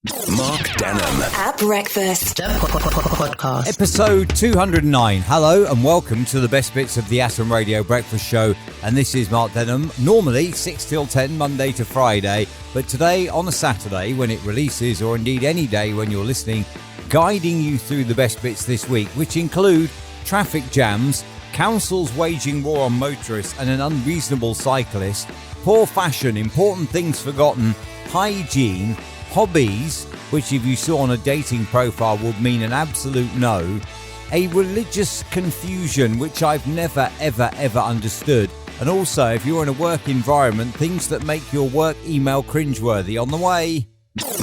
Mark Denholm at breakfast podcast. Episode 209. Hello and welcome to the best bits of the Atom Radio Breakfast Show. And this is Mark Denholm. Normally 6 till 10, Monday to Friday. But today on a Saturday when it releases, or indeed any day when you're listening, guiding you through the best bits this week, which include traffic jams, councils waging war on motorists and an unreasonable cyclist, poor fashion, important things forgotten, hygiene, hobbies, which if you saw on a dating profile would mean an absolute no, a religious confusion which I've never ever understood, and also if you're in a work environment, things that make your work email cringeworthy. On the way,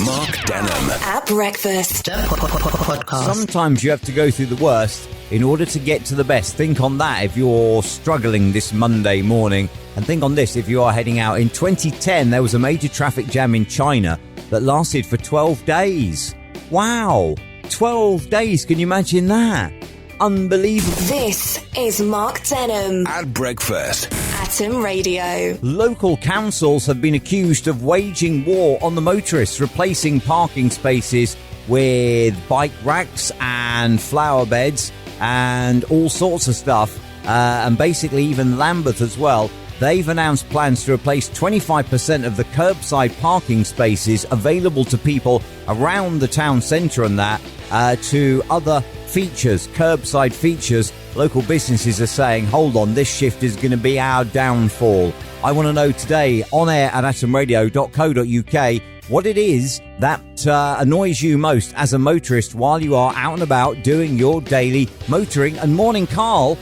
Mark Denholm at breakfast podcast. Sometimes you have to go through the worst in order to get to the best. Think on that if you're struggling this Monday morning, and think on this if you are heading out. In 2010 there was a major traffic jam in China that lasted for 12 days. Wow, 12 days, can you imagine that? Unbelievable. This is Mark Denholm at breakfast. Atom Radio. Local councils have been accused of waging war on the motorists, replacing parking spaces with bike racks and flower beds and all sorts of stuff, and basically even Lambeth as well. They've announced plans to replace 25% of the curbside parking spaces available to people around the town centre and that to other features, curbside features. Local businesses are saying, hold on, this shift is going to be our downfall. I want to know today on air at atomradio.co.uk what it is that annoys you most as a motorist while you are out and about doing your daily motoring. And morning, Carl.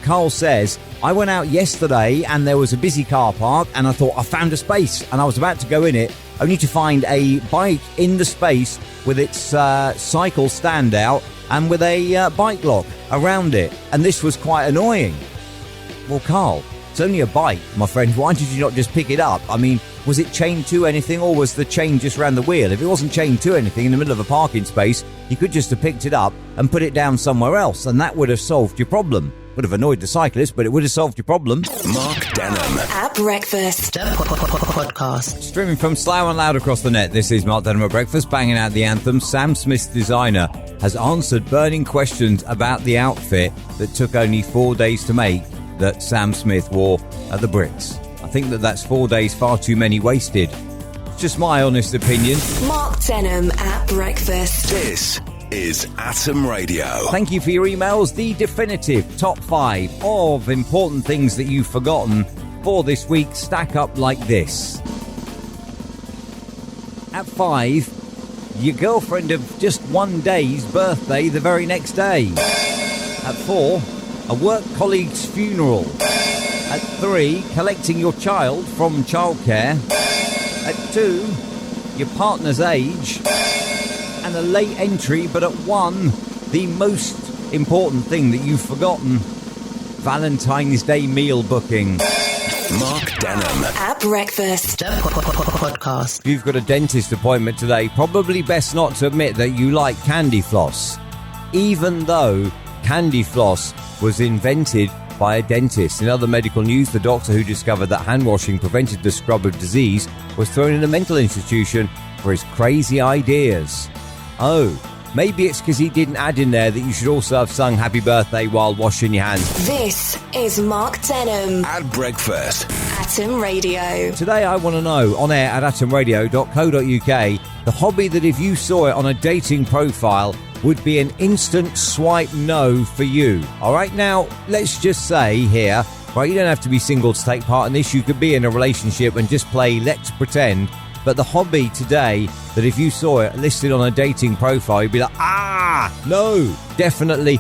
Carl says, I went out yesterday and there was a busy car park and I thought I found a space and I was about to go in it, only to find a bike in the space with its cycle stand out and with a bike lock around it. And this was quite annoying. Well, Carl, it's only a bike, my friend. Why did you not just pick it up? I mean, was it chained to anything, or was the chain just around the wheel? If it wasn't chained to anything in the middle of a parking space, you could just have picked it up and put it down somewhere else, and that would have solved your problem. Would have annoyed the cyclist, but it would have solved your problem. Mark Denholm at breakfast podcast. Streaming from Slough and Loud across the net, this is Mark Denholm at breakfast, banging out the anthem. Sam Smith's designer has answered burning questions about the outfit that took only 4 days to make that Sam Smith wore at the Brits. I think that's 4 days far too many wasted. It's just my honest opinion. Mark Denholm at breakfast. This is Atom Radio. Thank you for your emails. The definitive top 5 of important things that you've forgotten for this week stack up like this. At 5, your girlfriend of just one day's birthday the very next day. At 4, a work colleague's funeral. At 3, collecting your child from childcare. At 2, your partner's age. And a late entry, but at 1, the most important thing that you've forgotten: Valentine's Day meal booking. Mark Denholm at breakfast podcast. If you've got a dentist appointment today, probably best not to admit that you like candy floss, even though candy floss was invented by a dentist. In other medical news, the doctor who discovered that hand washing prevented the scrub of disease was thrown in a mental institution for his crazy ideas. Oh, maybe it's because he didn't add in there that you should also have sung happy birthday while washing your hands. This is Mark Denholm at breakfast. Atom Radio. Today I want to know, on air at atomradio.co.uk, the hobby that if you saw it on a dating profile would be an instant swipe no for you. All right, now, let's just say here, right, you don't have to be single to take part in this. You could be in a relationship and just play let's pretend. But the hobby today that if you saw it listed on a dating profile, you'd be like, no, definitely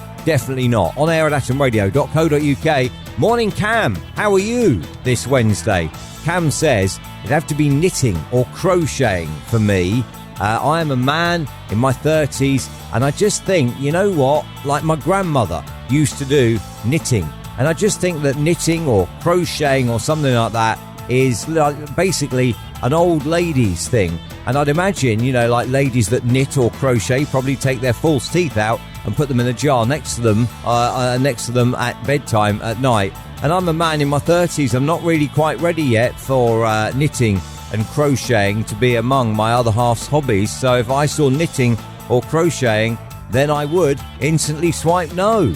not. On air at atomradio.co.uk. Morning, Cam. How are you this Wednesday? Cam says it'd have to be knitting or crocheting for me. I am a man in my 30s, and I just think, you know what, like my grandmother used to do, knitting. And I just think that knitting or crocheting or something like that is like basically an old ladies thing. And I'd imagine, you know, like ladies that knit or crochet probably take their false teeth out and put them in a jar next to them at bedtime at night. And I'm a man in my 30s. I'm not really quite ready yet for knitting and crocheting to be among my other half's hobbies. So if I saw knitting or crocheting, then I would instantly swipe no.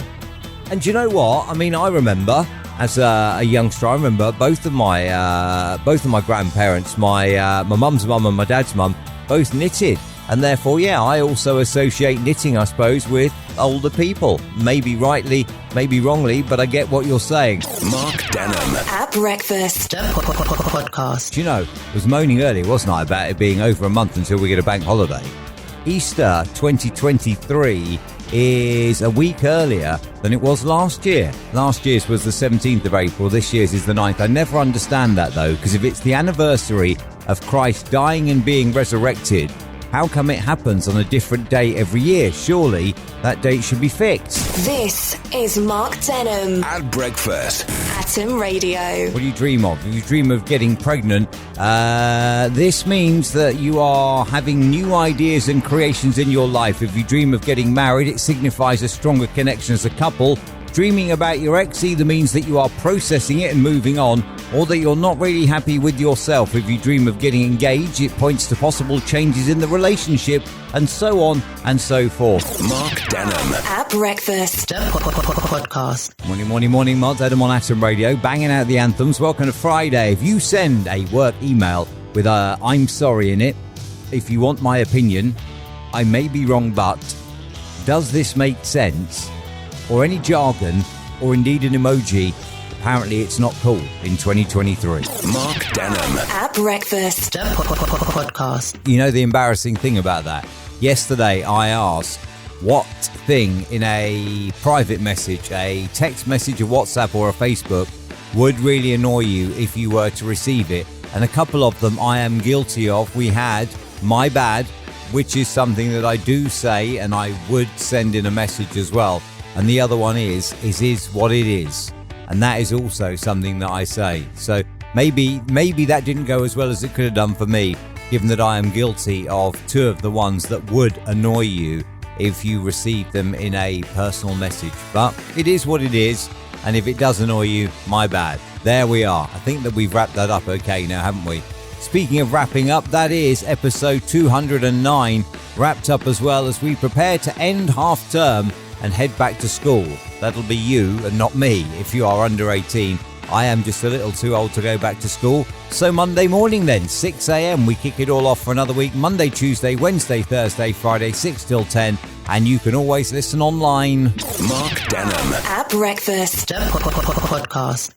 And do you know what? I mean, I remember as a youngster, I remember both of my grandparents, my mum's mum and my dad's mum, both knitted. And therefore, yeah, I also associate knitting, I suppose, with older people. Maybe rightly, maybe wrongly, but I get what you're saying. Mark Denholm. At breakfast. Podcast. You know, I was moaning earlier, wasn't I, about it being over a month until we get a bank holiday. Easter 2023 is a week earlier than it was last year. Last year's was the 17th of April, this year's is the 9th. I never understand that, though, because if it's the anniversary of Christ dying and being resurrected, how come it happens on a different day every year? Surely that date should be fixed. This is Mark Denholm. At breakfast. Atom Radio. What do you dream of? If you dream of getting pregnant, this means that you are having new ideas and creations in your life. If you dream of getting married, it signifies a stronger connection as a couple. Dreaming about your ex either means that you are processing it and moving on, or that you're not really happy with yourself. If you dream of getting engaged, it points to possible changes in the relationship, and so on and so forth. Mark Denholm. At breakfast. Podcast. Morning, Mark Denholm on Atom Radio, banging out the anthems. Welcome to Friday. If you send a work email with a "I'm sorry" in it, if you want my opinion, I may be wrong, but does this make sense? Or any jargon, or indeed an emoji, apparently it's not cool in 2023. Mark Denholm. At breakfast. Podcast. You know the embarrassing thing about that? Yesterday I asked what thing in a private message, a text message, a WhatsApp or a Facebook would really annoy you if you were to receive it. And a couple of them I am guilty of. We had "my bad," which is something that I do say and I would send in a message as well. And the other one is what it is. And that is also something that I say. So maybe that didn't go as well as it could have done for me, given that I am guilty of two of the ones that would annoy you if you receive them in a personal message. But it is what it is. And if it does annoy you, my bad. There we are. I think that we've wrapped that up okay now, haven't we? Speaking of wrapping up, that is episode 209, wrapped up as well as we prepare to end half term and head back to school. That'll be you and not me if you are under 18. I am just a little too old to go back to school. So Monday morning then, 6 a.m, we kick it all off for another week. Monday, Tuesday, Wednesday, Thursday, Friday, 6 till 10. And you can always listen online. Mark Denholm. At breakfast. Podcast.